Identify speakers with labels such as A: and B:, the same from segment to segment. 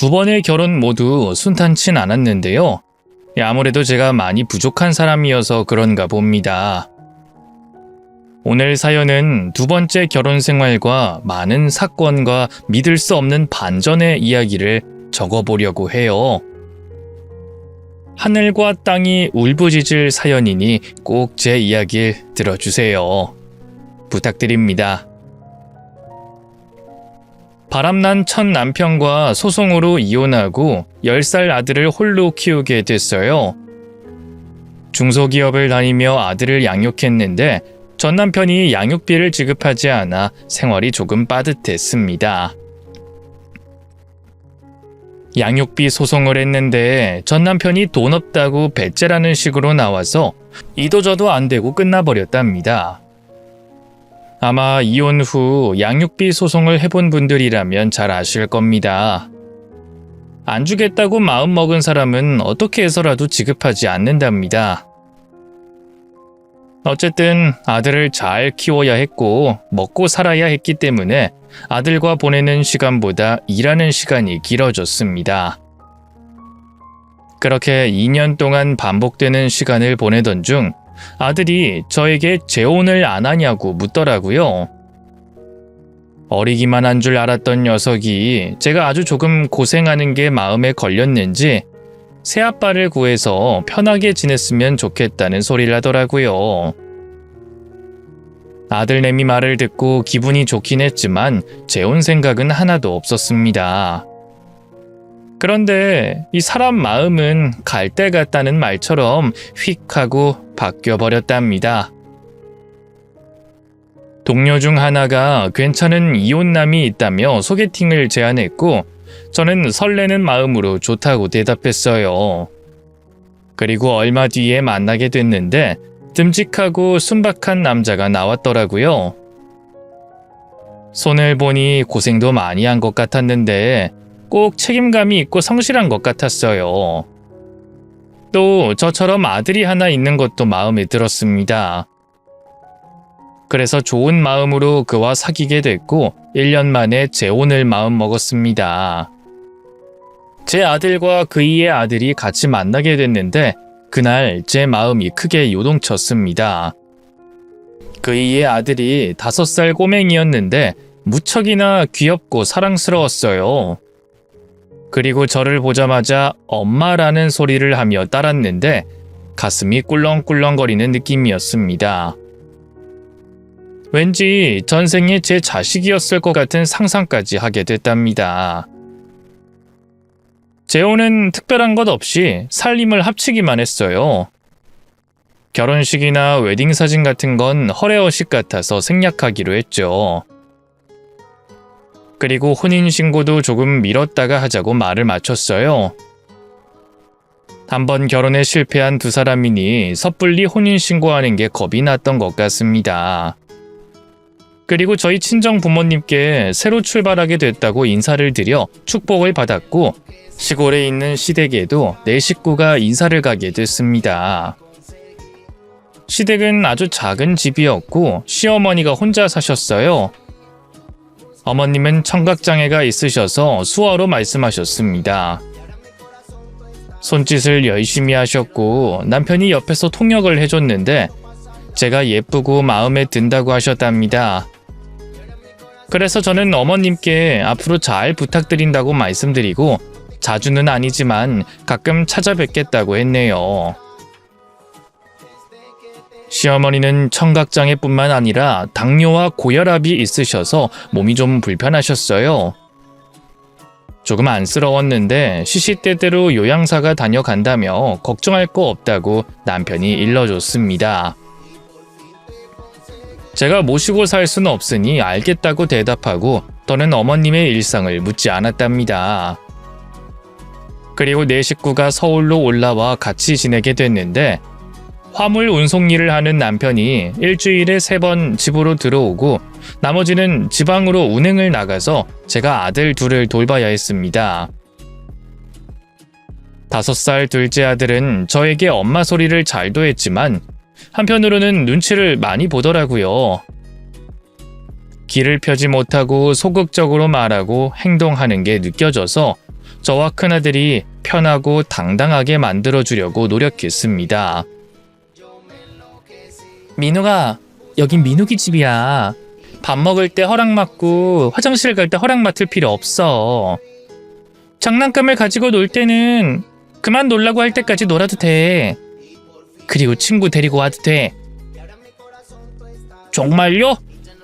A: 두 번의 결혼 모두 순탄치 않았는데요. 아무래도 제가 많이 부족한 사람이어서 그런가 봅니다. 오늘 사연은 두 번째 결혼 생활과 많은 사건과 믿을 수 없는 반전의 이야기를 적어보려고 해요. 하늘과 땅이 울부짖을 사연이니 꼭 제 이야기를 들어주세요. 부탁드립니다. 바람난 첫 남편과 소송으로 이혼하고 10살 아들을 홀로 키우게 됐어요. 중소기업을 다니며 아들을 양육했는데 전 남편이 양육비를 지급하지 않아 생활이 조금 빠듯했습니다. 양육비 소송을 했는데 전 남편이 돈 없다고 배째라는 식으로 나와서 이도저도 안 되고 끝나버렸답니다. 아마 이혼 후 양육비 소송을 해본 분들이라면 잘 아실 겁니다. 안 주겠다고 마음먹은 사람은 어떻게 해서라도 지급하지 않는답니다. 어쨌든 아들을 잘 키워야 했고 먹고 살아야 했기 때문에 아들과 보내는 시간보다 일하는 시간이 길어졌습니다. 그렇게 2년 동안 반복되는 시간을 보내던 중 아들이 저에게 재혼을 안 하냐고 묻더라고요. 어리기만 한 줄 알았던 녀석이 제가 아주 조금 고생하는 게 마음에 걸렸는지 새아빠를 구해서 편하게 지냈으면 좋겠다는 소리를 하더라고요. 아들내미 말을 듣고 기분이 좋긴 했지만 재혼 생각은 하나도 없었습니다. 그런데 이 사람 마음은 갈대 같다는 말처럼 휙 하고 바뀌어버렸답니다. 동료 중 하나가 괜찮은 이혼남이 있다며 소개팅을 제안했고 저는 설레는 마음으로 좋다고 대답했어요. 그리고 얼마 뒤에 만나게 됐는데 듬직하고 순박한 남자가 나왔더라고요. 손을 보니 고생도 많이 한 것 같았는데 꼭 책임감이 있고 성실한 것 같았어요. 또 저처럼 아들이 하나 있는 것도 마음에 들었습니다. 그래서 좋은 마음으로 그와 사귀게 됐고 1년 만에 재혼을 마음먹었습니다. 제 아들과 그이의 아들이 같이 만나게 됐는데 그날 제 마음이 크게 요동쳤습니다. 그이의 아들이 5살 꼬맹이였는데 무척이나 귀엽고 사랑스러웠어요. 그리고 저를 보자마자 엄마라는 소리를 하며 따랐는데 가슴이 꿀렁꿀렁거리는 느낌이었습니다. 왠지 전생에 제 자식이었을 것 같은 상상까지 하게 됐답니다. 재혼은 특별한 것 없이 살림을 합치기만 했어요. 결혼식이나 웨딩사진 같은 건 허례허식 같아서 생략하기로 했죠. 그리고 혼인신고도 조금 미뤘다가 하자고 말을 맞췄어요. 한번 결혼에 실패한 두 사람이니 섣불리 혼인신고하는 게 겁이 났던 것 같습니다. 그리고 저희 친정 부모님께 새로 출발하게 됐다고 인사를 드려 축복을 받았고 시골에 있는 시댁에도 내 식구가 인사를 가게 됐습니다. 시댁은 아주 작은 집이었고 시어머니가 혼자 사셨어요. 어머님은 청각장애가 있으셔서 수어로 말씀하셨습니다. 손짓을 열심히 하셨고 남편이 옆에서 통역을 해줬는데 제가 예쁘고 마음에 든다고 하셨답니다. 그래서 저는 어머님께 앞으로 잘 부탁드린다고 말씀드리고 자주는 아니지만 가끔 찾아뵙겠다고 했네요. 시어머니는 청각장애뿐만 아니라 당뇨와 고혈압이 있으셔서 몸이 좀 불편하셨어요. 조금 안쓰러웠는데 시시때때로 요양사가 다녀간다며 걱정할 거 없다고 남편이 일러줬습니다. 제가 모시고 살 수는 없으니 알겠다고 대답하고 더는 어머님의 일상을 묻지 않았답니다. 그리고 내 식구가 서울로 올라와 같이 지내게 됐는데 화물 운송 일을 하는 남편이 일주일에 3번 집으로 들어오고 나머지는 지방으로 운행을 나가서 제가 아들 둘을 돌봐야 했습니다. 5살 둘째 아들은 저에게 엄마 소리를 잘도 했지만 한편으로는 눈치를 많이 보더라고요. 길을 펴지 못하고 소극적으로 말하고 행동하는 게 느껴져서 저와 큰아들이 편하고 당당하게 만들어주려고 노력했습니다. 민우가, 여긴 민욱이 집이야. 밥 먹을 때 허락 맡고 화장실 갈 때 허락 맡을 필요 없어. 장난감을 가지고 놀 때는 그만 놀라고 할 때까지 놀아도 돼. 그리고 친구 데리고 와도 돼. 정말요?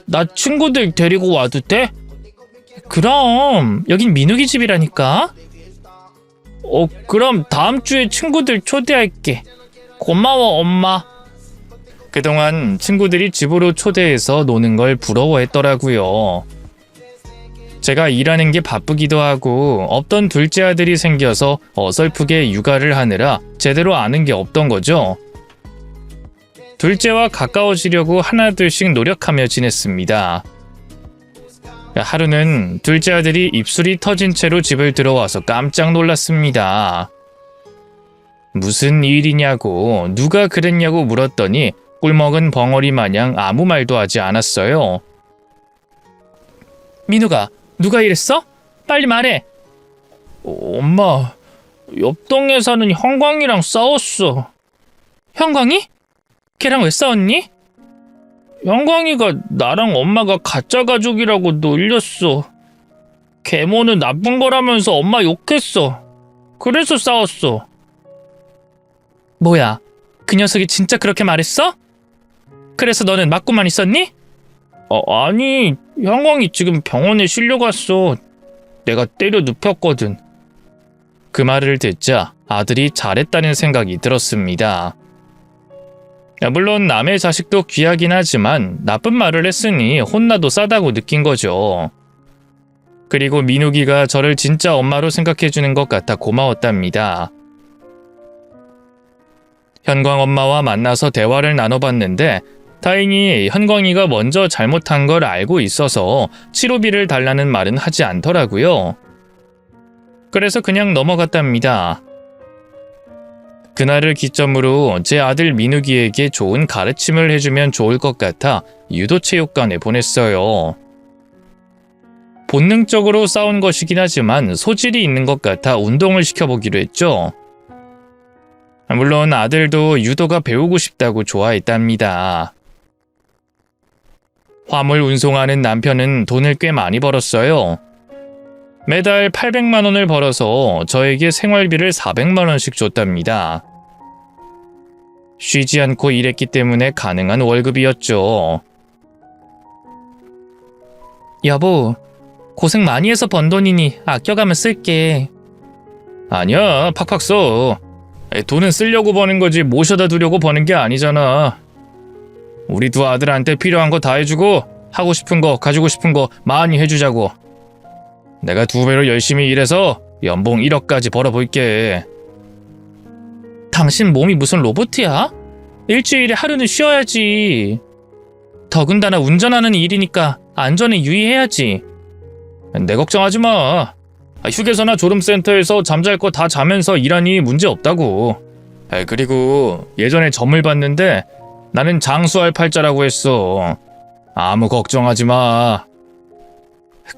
A: 나 친구들 데리고 와도 돼? 그럼 여긴 민욱이 집이라니까. 그럼 다음 주에 친구들 초대할게. 고마워 엄마. 그동안 친구들이 집으로 초대해서 노는 걸 부러워했더라고요. 제가 일하는 게 바쁘기도 하고 없던 둘째 아들이 생겨서 어설프게 육아를 하느라 제대로 아는 게 없던 거죠. 둘째와 가까워지려고 하나둘씩 노력하며 지냈습니다. 하루는 둘째 아들이 입술이 터진 채로 집을 들어와서 깜짝 놀랐습니다. 무슨 일이냐고, 누가 그랬냐고 물었더니 꿀먹은 벙어리 마냥 아무 말도 하지 않았어요. 민우가, 누가 이랬어? 빨리 말해. 엄마, 옆 동네 사는 형광이랑 싸웠어. 형광이? 걔랑 왜 싸웠니? 형광이가 나랑 엄마가 가짜 가족이라고 놀렸어. 계모는 나쁜 거라면서 엄마 욕했어. 그래서 싸웠어. 뭐야, 그 녀석이 진짜 그렇게 말했어? 그래서 너는 맞고만 있었니? 아니, 형광이 지금 병원에 실려갔어. 내가 때려 눕혔거든. 그 말을 듣자 아들이 잘했다는 생각이 들었습니다. 물론 남의 자식도 귀하긴 하지만 나쁜 말을 했으니 혼나도 싸다고 느낀 거죠. 그리고 민욱이가 저를 진짜 엄마로 생각해주는 것 같아 고마웠답니다. 현광 엄마와 만나서 대화를 나눠봤는데 다행히 현광이가 먼저 잘못한 걸 알고 있어서 치료비를 달라는 말은 하지 않더라고요. 그래서 그냥 넘어갔답니다. 그날을 기점으로 제 아들 민욱이에게 좋은 가르침을 해주면 좋을 것 같아 유도체육관에 보냈어요. 본능적으로 싸운 것이긴 하지만 소질이 있는 것 같아 운동을 시켜보기로 했죠. 물론 아들도 유도가 배우고 싶다고 좋아했답니다. 화물 운송하는 남편은 돈을 꽤 많이 벌었어요. 매달 800만 원을 벌어서 저에게 생활비를 400만 원씩 줬답니다. 쉬지 않고 일했기 때문에 가능한 월급이었죠. 여보, 고생 많이 해서 번 돈이니 아껴가면 쓸게. 아니야, 팍팍 써. 돈은 쓰려고 버는 거지 모셔다 두려고 버는 게 아니잖아. 우리 두 아들한테 필요한 거 다 해주고 하고 싶은 거 가지고 싶은 거 많이 해주자고. 내가 2배로 열심히 일해서 연봉 1억까지 벌어볼게. 당신 몸이 무슨 로봇이야? 일주일에 하루는 쉬어야지. 더군다나 운전하는 일이니까 안전에 유의해야지. 내 걱정하지 마. 휴게소나 졸음센터에서 잠잘 거 다 자면서 일하니 문제 없다고. 그리고 예전에 점을 봤는데 나는 장수할 팔자라고 했어. 아무 걱정하지 마.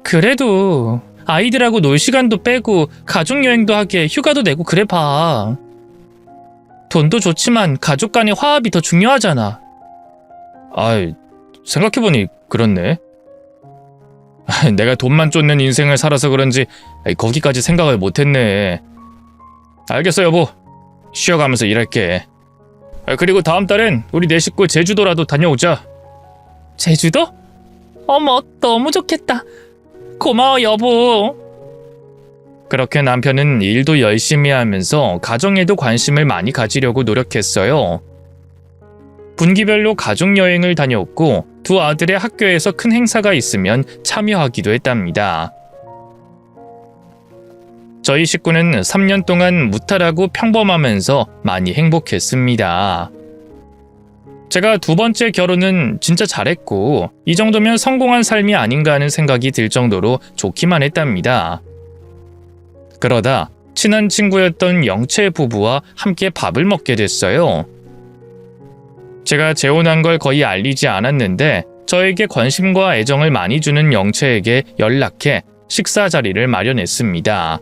A: 그래도 아이들하고 놀 시간도 빼고 가족여행도 하게 휴가도 내고 그래 봐. 돈도 좋지만 가족 간의 화합이 더 중요하잖아. 생각해보니 그렇네. 내가 돈만 쫓는 인생을 살아서 그런지 거기까지 생각을 못했네. 알겠어 여보. 쉬어가면서 일할게. 그리고 다음 달엔 우리 네 식구 제주도라도 다녀오자. 제주도? 어머, 너무 좋겠다. 고마워 여보. 그렇게 남편은 일도 열심히 하면서 가정에도 관심을 많이 가지려고 노력했어요. 분기별로 가족여행을 다녀왔고 두 아들의 학교에서 큰 행사가 있으면 참여하기도 했답니다. 저희 식구는 3년 동안 무탈하고 평범하면서 많이 행복했습니다. 제가 2번째 결혼은 진짜 잘했고 이 정도면 성공한 삶이 아닌가 하는 생각이 들 정도로 좋기만 했답니다. 그러다 친한 친구였던 영채 부부와 함께 밥을 먹게 됐어요. 제가 재혼한 걸 거의 알리지 않았는데 저에게 관심과 애정을 많이 주는 영채에게 연락해 식사 자리를 마련했습니다.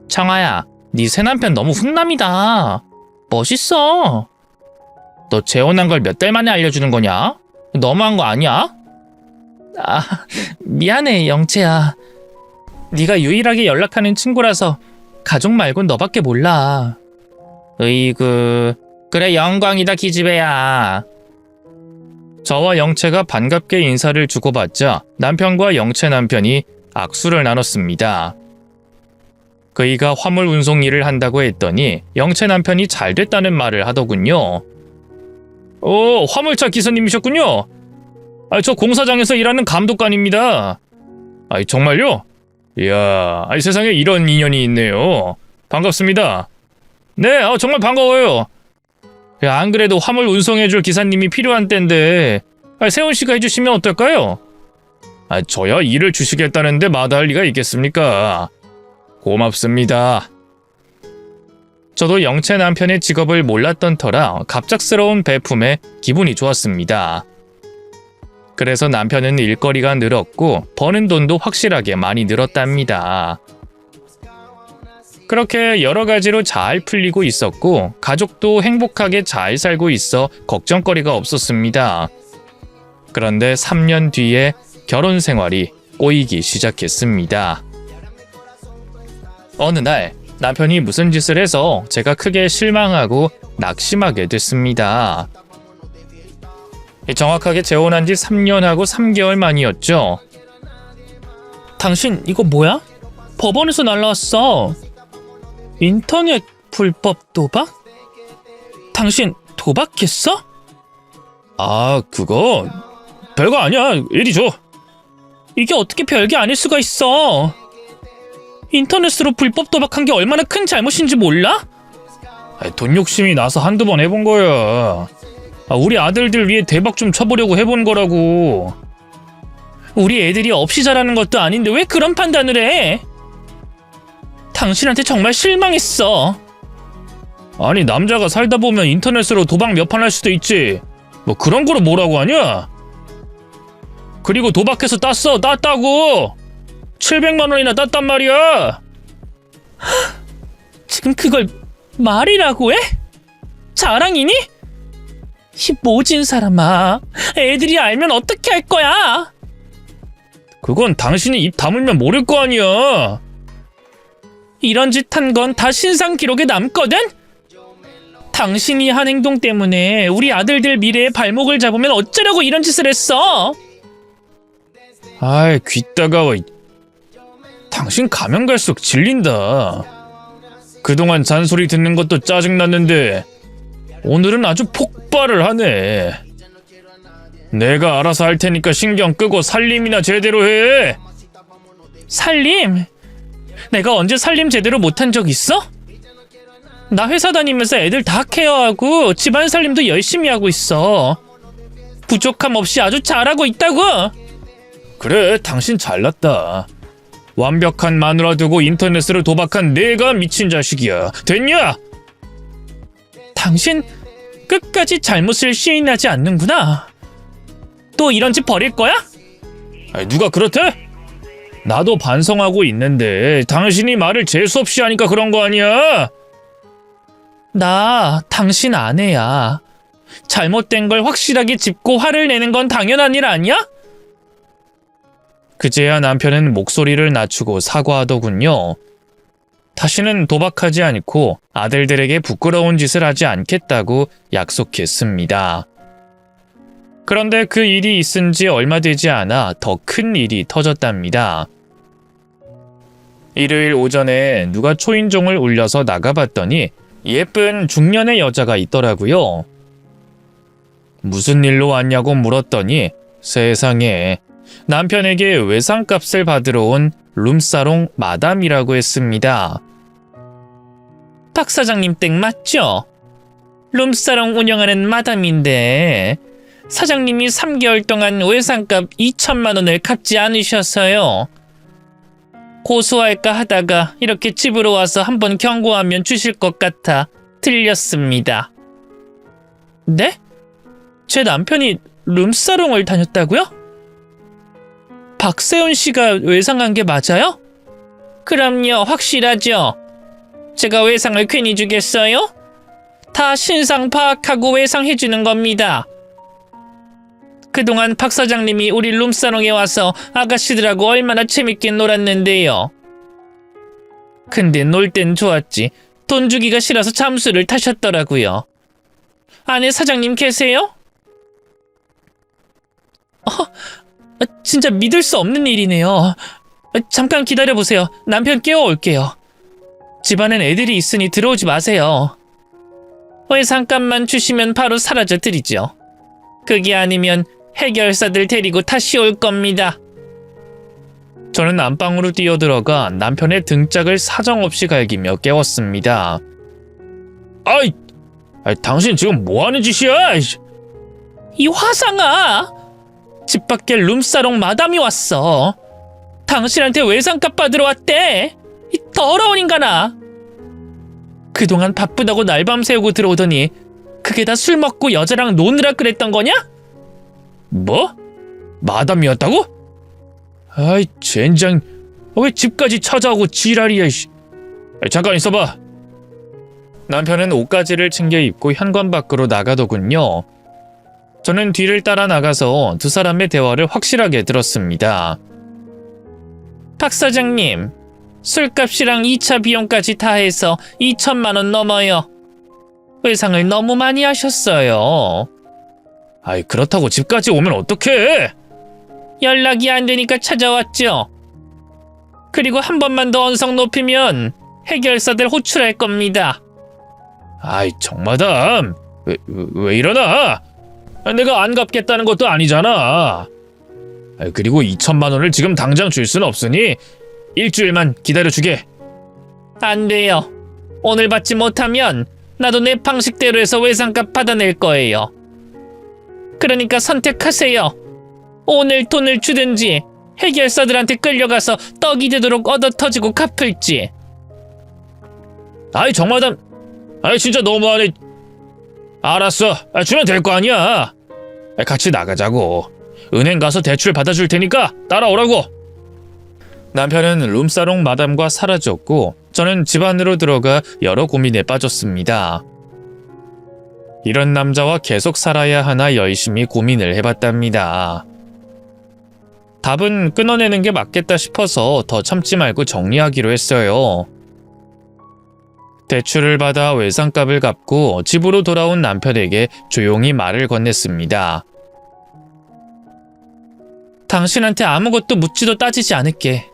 A: 청아야, 네 새 남편 너무 훈남이다. 멋있어. 너 재혼한 걸 몇 달 만에 알려주는 거냐? 너무한 거 아니야? 아, 미안해, 영채야. 네가 유일하게 연락하는 친구라서 가족 말곤 너밖에 몰라. 으이구, 그래 영광이다 기집애야. 저와 영채가 반갑게 인사를 주고받자 남편과 영채 남편이 악수를 나눴습니다. 그이가 화물 운송 일을 한다고 했더니 영채 남편이 잘 됐다는 말을 하더군요. 화물차 기사님이셨군요. 저 공사장에서 일하는 감독관입니다. 정말요? 이야, 세상에 이런 인연이 있네요. 반갑습니다. 네, 정말 반가워요. 안 그래도 화물 운송해줄 기사님이 필요한 때인데 세훈 씨가 해주시면 어떨까요? 저야 일을 주시겠다는데 마다할 리가 있겠습니까? 고맙습니다. 저도 영채 남편의 직업을 몰랐던 터라 갑작스러운 배품에 기분이 좋았습니다. 그래서 남편은 일거리가 늘었고 버는 돈도 확실하게 많이 늘었답니다. 그렇게 여러 가지로 잘 풀리고 있었고 가족도 행복하게 잘 살고 있어 걱정거리가 없었습니다. 그런데 3년 뒤에 결혼 생활이 꼬이기 시작했습니다. 어느 날 남편이 무슨 짓을 해서 제가 크게 실망하고 낙심하게 됐습니다. 정확하게 재혼한 지 3년하고 3개월 만이었죠. 당신 이거 뭐야? 법원에서 날라왔어. 인터넷 불법 도박? 당신 도박했어? 그거 별거 아니야. 이리 줘. 이게 어떻게 별게 아닐 수가 있어. 인터넷으로 불법 도박한 게 얼마나 큰 잘못인지 몰라? 돈 욕심이 나서 한두 번 해본 거야. 우리 아들들 위해 대박 좀 쳐보려고 해본 거라고. 우리 애들이 없이 자라는 것도 아닌데 왜 그런 판단을 해? 당신한테 정말 실망했어. 아니 남자가 살다 보면 인터넷으로 도박 몇 판 할 수도 있지. 뭐 그런 거로 뭐라고 하냐? 그리고 도박해서 땄다고. 700만 원이나 땄단 말이야. 지금 그걸 말이라고 해? 자랑이니? 이 모진 사람아. 애들이 알면 어떻게 할 거야? 그건 당신이 입 다물면 모를 거 아니야. 이런 짓 한 건 다 신상 기록에 남거든? 당신이 한 행동 때문에 우리 아들들 미래의 발목을 잡으면 어쩌려고 이런 짓을 했어? 귀 따가워. 당신 가면 갈수록 질린다. 그동안 잔소리 듣는 것도 짜증났는데 오늘은 아주 폭발을 하네. 내가 알아서 할 테니까 신경 끄고 살림이나 제대로 해. 살림? 내가 언제 살림 제대로 못한 적 있어? 나 회사 다니면서 애들 다 케어하고 집안 살림도 열심히 하고 있어. 부족함 없이 아주 잘하고 있다고. 그래, 당신 잘났다. 완벽한 마누라 두고 인터넷으로 도박한 내가 미친 자식이야. 됐냐? 당신 끝까지 잘못을 시인하지 않는구나. 또 이런 짓 버릴 거야? 누가 그렇대? 나도 반성하고 있는데 당신이 말을 재수없이 하니까 그런 거 아니야? 나 당신 아내야. 잘못된 걸 확실하게 짚고 화를 내는 건 당연한 일 아니야? 그제야 남편은 목소리를 낮추고 사과하더군요. 다시는 도박하지 않고 아들들에게 부끄러운 짓을 하지 않겠다고 약속했습니다. 그런데 그 일이 있은 지 얼마 되지 않아 더 큰 일이 터졌답니다. 일요일 오전에 누가 초인종을 울려서 나가봤더니 예쁜 중년의 여자가 있더라고요. 무슨 일로 왔냐고 물었더니 세상에 남편에게 외상값을 받으러 온 룸사롱 마담이라고 했습니다. 박 사장님 댁 맞죠? 룸사롱 운영하는 마담인데 사장님이 3개월 동안 외상값 2천만 원을 갚지 않으셔서요. 고소할까 하다가 이렇게 집으로 와서 한번 경고하면 주실 것 같아 들렸습니다. 네? 제 남편이 룸사롱을 다녔다고요? 박세훈 씨가 외상한 게 맞아요? 그럼요, 확실하죠.
B: 제가 외상을 괜히 주겠어요? 다 신상 파악하고 외상해주는 겁니다. 그동안 박 사장님이 우리 룸사롱에 와서 아가씨들하고 얼마나 재밌게 놀았는데요. 근데 놀 땐 좋았지. 돈 주기가 싫어서 잠수를 타셨더라고요. 안에 사장님 계세요? 진짜 믿을 수 없는 일이네요. 잠깐 기다려보세요. 남편 깨워올게요. 집안엔 애들이 있으니 들어오지 마세요. 외상값만 주시면 바로 사라져드리죠. 그게 아니면 해결사들 데리고 다시 올 겁니다.
A: 저는 안방으로 뛰어들어가 남편의 등짝을 사정없이 갈기며 깨웠습니다. 아이, 당신 지금 뭐하는 짓이야?
B: 이 화상아! 집 밖에 룸사롱 마담이 왔어. 당신한테 외상값 받으러 왔대. 이 더러운 인간아. 그동안 바쁘다고 날밤 새우고 들어오더니 그게 다 술 먹고 여자랑 노느라 그랬던 거냐?
A: 뭐? 마담이었다고? 아이 젠장, 왜 집까지 찾아오고 지랄이야. 잠깐 있어봐. 남편은 옷가지를 챙겨 입고 현관 밖으로 나가더군요. 저는 뒤를 따라 나가서 두 사람의 대화를 확실하게 들었습니다.
B: 박 사장님, 술값이랑 2차 비용까지 다 해서 2천만 원 넘어요. 외상을 너무 많이 하셨어요.
A: 아이 그렇다고 집까지 오면 어떡해?
B: 연락이 안 되니까 찾아왔죠. 그리고 한 번만 더 언성 높이면 해결사들 호출할 겁니다.
A: 아이 정마담, 왜 이러나? 내가 안 갚겠다는 것도 아니잖아. 그리고 2천만 원을 지금 당장 줄 수는 없으니 일주일만 기다려주게.
B: 안 돼요. 오늘 받지 못하면 나도 내 방식대로 해서 외상값 받아낼 거예요. 그러니까 선택하세요. 오늘 돈을 주든지 해결사들한테 끌려가서 떡이 되도록 얻어터지고 갚을지.
A: 아이 정마담, 아이 진짜 너무하네. 알았어, 주면 될 거 아니야. 같이 나가자고. 은행 가서 대출 받아줄 테니까 따라오라고. 남편은 룸사롱 마담과 사라졌고 저는 집 안으로 들어가 여러 고민에 빠졌습니다. 이런 남자와 계속 살아야 하나 열심히 고민을 해봤답니다. 답은 끊어내는 게 맞겠다 싶어서 더 참지 말고 정리하기로 했어요. 대출을 받아 외상값을 갚고 집으로 돌아온 남편에게 조용히 말을 건넸습니다.
B: 당신한테 아무것도 묻지도 따지지 않을게.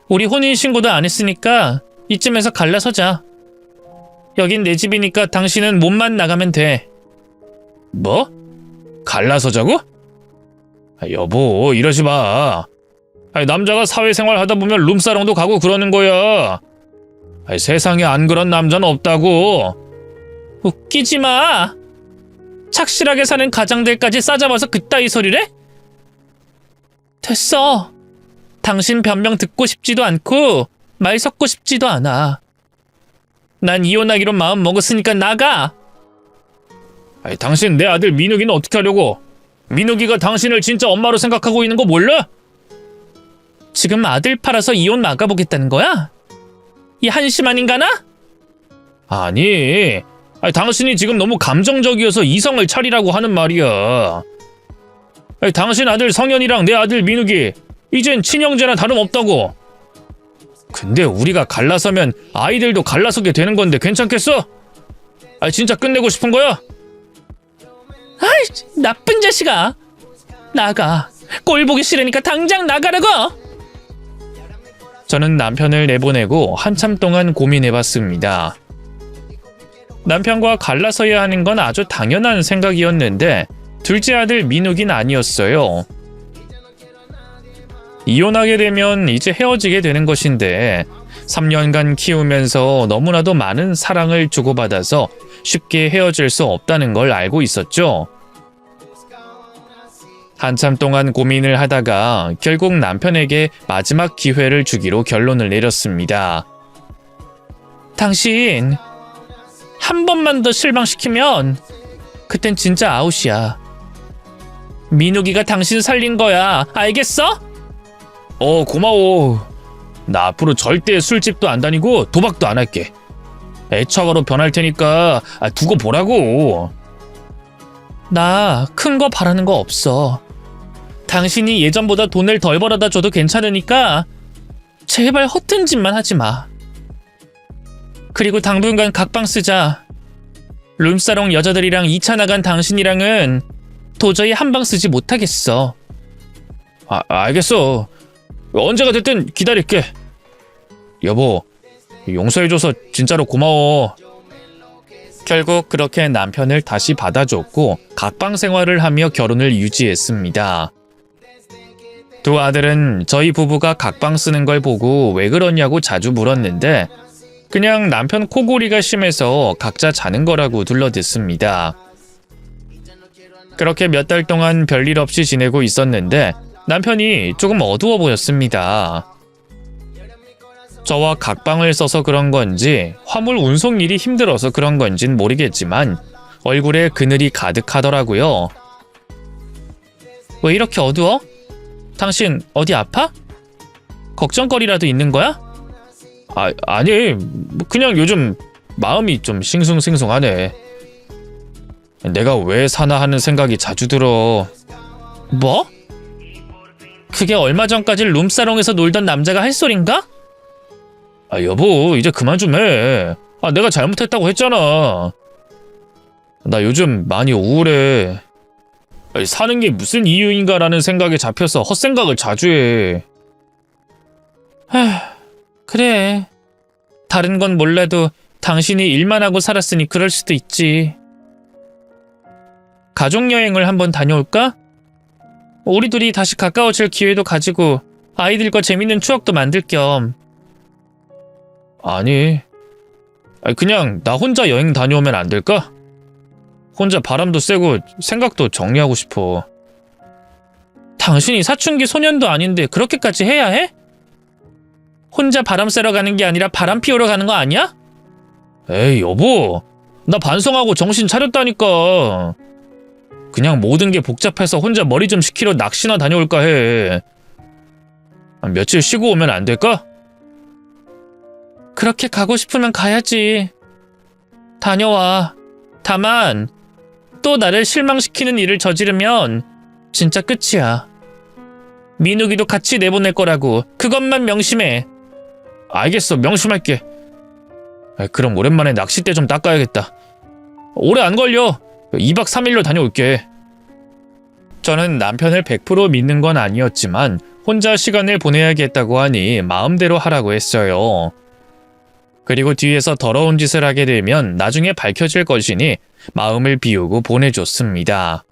B: 우리 혼인신고도 안 했으니까 이쯤에서 갈라서자. 여긴 내 집이니까 당신은 몸만 나가면 돼.
A: 뭐? 갈라서자고? 여보, 이러지 마. 남자가 사회생활 하다 보면 룸사롱도 가고 그러는 거야. 세상에 안 그런 남자는 없다고.
B: 웃기지 마. 착실하게 사는 가장들까지 싸잡아서 그따위 소리를 해? 됐어. 당신 변명 듣고 싶지도 않고 말 섞고 싶지도 않아. 난 이혼하기로 마음 먹었으니까 나가.
A: 당신 내 아들 민욱이는 어떻게 하려고? 민욱이가 당신을 진짜 엄마로 생각하고 있는 거 몰라?
B: 지금 아들 팔아서 이혼 막아보겠다는 거야? 이 한심한 인간아?
A: 아니, 당신이 지금 너무 감정적이어서 이성을 차리라고 하는 말이야. 당신 아들 성현이랑 내 아들 민욱이 이젠 친형제나 다름없다고. 근데 우리가 갈라서면 아이들도 갈라서게 되는 건데 괜찮겠어? 진짜 끝내고 싶은 거야?
B: 아이, 나쁜 자식아. 나가. 꼴 보기 싫으니까 당장 나가라고.
A: 저는 남편을 내보내고 한참 동안 고민해봤습니다. 남편과 갈라서야 하는 건 아주 당연한 생각이었는데 둘째 아들 민욱이는 아니었어요. 이혼하게 되면 이제 헤어지게 되는 것인데 3년간 키우면서 너무나도 많은 사랑을 주고받아서 쉽게 헤어질 수 없다는 걸 알고 있었죠. 한참 동안 고민을 하다가 결국 남편에게 마지막 기회를 주기로 결론을 내렸습니다.
B: 당신 한 번만 더 실망시키면 그땐 진짜 아웃이야. 민욱이가 당신 살린 거야. 알겠어?
A: 고마워. 나 앞으로 절대 술집도 안 다니고 도박도 안 할게. 애처가로 변할 테니까 두고 보라고.
B: 나 큰 거 바라는 거 없어. 당신이 예전보다 돈을 덜 벌어다 줘도 괜찮으니까 제발 허튼 짓만 하지 마. 그리고 당분간 각방 쓰자. 룸사롱 여자들이랑 2차 나간 당신이랑은 도저히 한 방 쓰지 못하겠어.
A: 알겠어. 언제가 됐든 기다릴게. 여보, 용서해줘서 진짜로 고마워. 결국 그렇게 남편을 다시 받아줬고 각방 생활을 하며 결혼을 유지했습니다. 두 아들은 저희 부부가 각방 쓰는 걸 보고 왜 그러냐고 자주 물었는데 그냥 남편 코골이가 심해서 각자 자는 거라고 둘러댔습니다. 그렇게 몇 달 동안 별일 없이 지내고 있었는데 남편이 조금 어두워 보였습니다. 저와 각방을 써서 그런 건지 화물 운송 일이 힘들어서 그런 건진 모르겠지만 얼굴에 그늘이 가득하더라고요.
B: 왜 이렇게 어두워? 당신 어디 아파? 걱정거리라도 있는 거야?
A: 아니, 그냥 요즘 마음이 좀 싱숭생숭하네. 내가 왜 사나 하는 생각이 자주 들어.
B: 뭐? 그게 얼마 전까지 룸사롱에서 놀던 남자가 할 소린가?
A: 여보, 이제 그만 좀 해. 내가 잘못했다고 했잖아. 나 요즘 많이 우울해. 사는 게 무슨 이유인가라는 생각에 잡혀서 헛생각을 자주 해.
B: 그래. 다른 건 몰라도 당신이 일만 하고 살았으니 그럴 수도 있지. 가족여행을 한번 다녀올까? 우리 둘이 다시 가까워질 기회도 가지고 아이들과 재밌는 추억도 만들 겸.
A: 아니, 그냥 나 혼자 여행 다녀오면 안 될까? 혼자 바람도 쐬고 생각도 정리하고 싶어.
B: 당신이 사춘기 소년도 아닌데 그렇게까지 해야 해? 혼자 바람 쐬러 가는 게 아니라 바람 피우러 가는 거 아니야?
A: 에이, 여보. 나 반성하고 정신 차렸다니까. 그냥 모든 게 복잡해서 혼자 머리 좀 식히러 낚시나 다녀올까 해. 며칠 쉬고 오면 안 될까?
B: 그렇게 가고 싶으면 가야지. 다녀와. 다만 또 나를 실망시키는 일을 저지르면 진짜 끝이야. 민욱이도 같이 내보낼 거라고. 그것만 명심해.
A: 알겠어, 명심할게. 그럼 오랜만에 낚싯대 좀 닦아야겠다. 오래 안 걸려. 2박 3일로 다녀올게. 저는 남편을 100% 믿는 건 아니었지만 혼자 시간을 보내야겠다고 하니 마음대로 하라고 했어요. 그리고 뒤에서 더러운 짓을 하게 되면 나중에 밝혀질 것이니 마음을 비우고 보내줬습니다.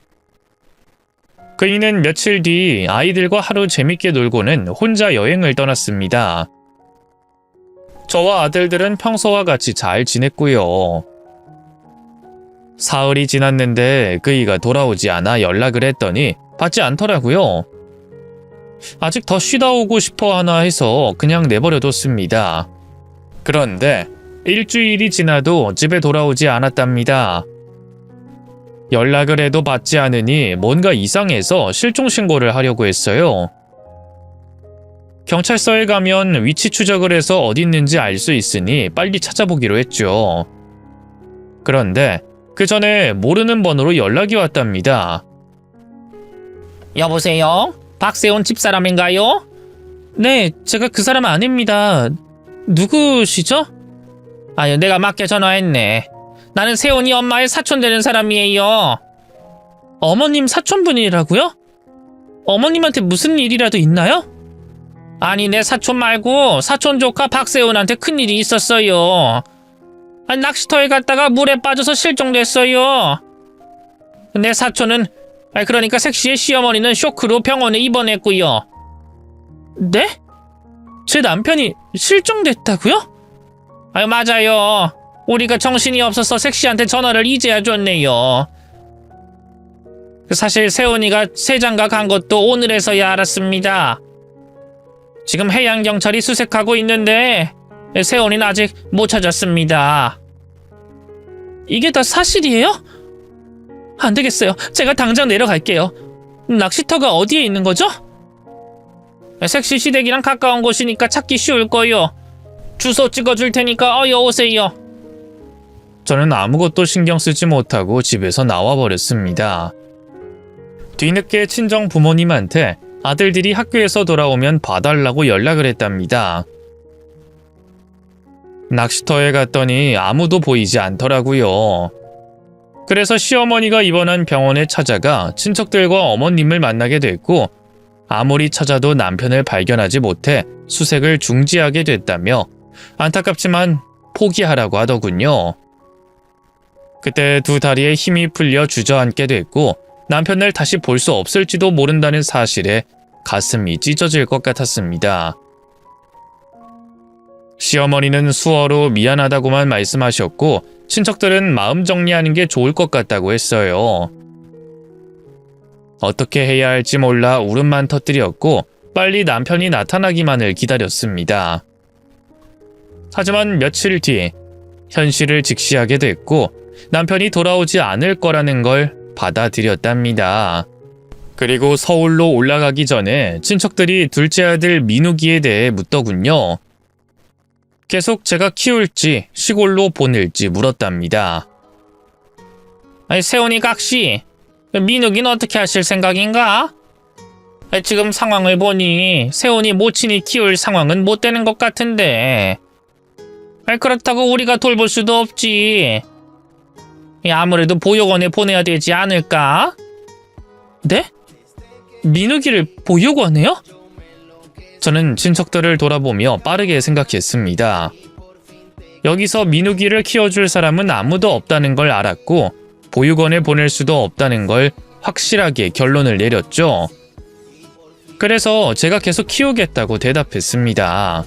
A: 그이는 며칠 뒤 아이들과 하루 재밌게 놀고는 혼자 여행을 떠났습니다. 저와 아들들은 평소와 같이 잘 지냈고요. 사흘이 지났는데 그이가 돌아오지 않아 연락을 했더니 받지 않더라고요. 아직 더 쉬다 오고 싶어 하나 해서 그냥 내버려뒀습니다. 그런데 일주일이 지나도 집에 돌아오지 않았답니다. 연락을 해도 받지 않으니 뭔가 이상해서 실종 신고를 하려고 했어요. 경찰서에 가면 위치 추적을 해서 어디 있는지 알 수 있으니 빨리 찾아보기로 했죠. 그런데 그 전에 모르는 번호로 연락이 왔답니다.
B: 여보세요? 박세훈 집사람인가요? 네, 제가 그 사람 아닙니다. 누구시죠? 아유, 내가 맞게 전화했네. 나는 세훈이 엄마의 사촌 되는 사람이에요. 어머님 사촌분이라고요? 어머님한테 무슨 일이라도 있나요? 아니, 내 사촌 말고 사촌 조카 박세훈한테 큰일이 있었어요. 낚시터에 갔다가 물에 빠져서 실종됐어요. 내 사촌은, 그러니까 색시의 시어머니는 쇼크로 병원에 입원했고요. 네? 제 남편이 실종됐다고요? 맞아요. 우리가 정신이 없어서 색시한테 전화를 이제야 줬네요. 사실 세훈이가 세장가 간 것도 오늘에서야 알았습니다. 지금 해양경찰이 수색하고 있는데 세훈이는 아직 못 찾았습니다. 이게 다 사실이에요? 안 되겠어요. 제가 당장 내려갈게요. 낚시터가 어디에 있는 거죠? 색시 시댁이랑 가까운 곳이니까 찾기 쉬울 거요. 주소 찍어줄 테니까 오세요.
A: 저는 아무것도 신경 쓰지 못하고 집에서 나와 버렸습니다. 뒤늦게 친정 부모님한테 아들들이 학교에서 돌아오면 봐달라고 연락을 했답니다. 낚시터에 갔더니 아무도 보이지 않더라고요. 그래서 시어머니가 입원한 병원에 찾아가 친척들과 어머님을 만나게 됐고 아무리 찾아도 남편을 발견하지 못해 수색을 중지하게 됐다며 안타깝지만 포기하라고 하더군요. 그때 두 다리에 힘이 풀려 주저앉게 됐고 남편을 다시 볼 수 없을지도 모른다는 사실에 가슴이 찢어질 것 같았습니다. 시어머니는 수어로 미안하다고만 말씀하셨고 친척들은 마음 정리하는 게 좋을 것 같다고 했어요. 어떻게 해야 할지 몰라 울음만 터뜨렸고 빨리 남편이 나타나기만을 기다렸습니다. 하지만 며칠 뒤 현실을 직시하게 됐고 남편이 돌아오지 않을 거라는 걸 받아들였답니다. 그리고 서울로 올라가기 전에 친척들이 둘째 아들 민욱이에 대해 묻더군요. 계속 제가 키울지 시골로 보낼지 물었답니다.
B: 세훈이 각시, 민욱이는 어떻게 하실 생각인가? 지금 상황을 보니 세훈이 모친이 키울 상황은 못 되는 것 같은데. 그렇다고 우리가 돌볼 수도 없지. 아무래도 보육원에 보내야 되지 않을까? 네? 민욱이를 보육원에요?
A: 저는 친척들을 돌아보며 빠르게 생각했습니다. 여기서 민욱이를 키워줄 사람은 아무도 없다는 걸 알았고 보육원에 보낼 수도 없다는 걸 확실하게 결론을 내렸죠. 그래서 제가 계속 키우겠다고 대답했습니다.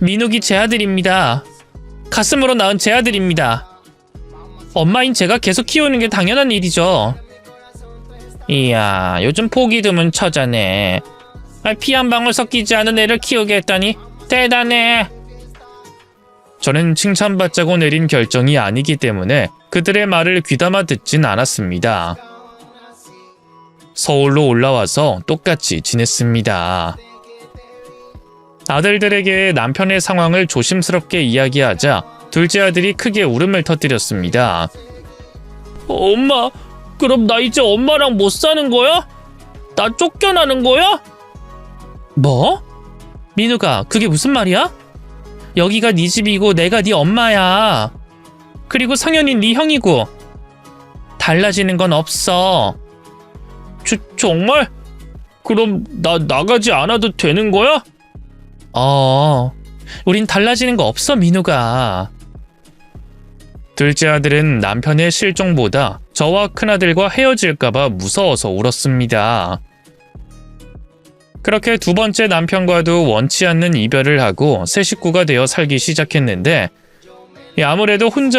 B: 민욱이 제 아들입니다. 가슴으로 낳은 제 아들입니다. 엄마인 제가 계속 키우는 게 당연한 일이죠. 이야, 요즘 보기 드문 처자네. 피 한 방울 섞이지 않은 애를 키우게 했다니 대단해.
A: 저는 칭찬받자고 내린 결정이 아니기 때문에 그들의 말을 귀담아 듣진 않았습니다. 서울로 올라와서 똑같이 지냈습니다. 아들들에게 남편의 상황을 조심스럽게 이야기하자 둘째 아들이 크게 울음을 터뜨렸습니다.
B: 엄마, 그럼 나 이제 엄마랑 못 사는 거야? 나 쫓겨나는 거야? 뭐? 민우가 그게 무슨 말이야? 여기가 네 집이고 내가 네 엄마야. 그리고 성현이 네 형이고. 달라지는 건 없어. 정말? 그럼 나 나가지 않아도 되는 거야? 우린 달라지는 거 없어, 민우가. 둘째 아들은 남편의 실종보다 저와 큰아들과 헤어질까봐 무서워서 울었습니다. 그렇게 두 번째 남편과도 원치 않는 이별을 하고 새 식구가 되어 살기 시작했는데 아무래도 혼자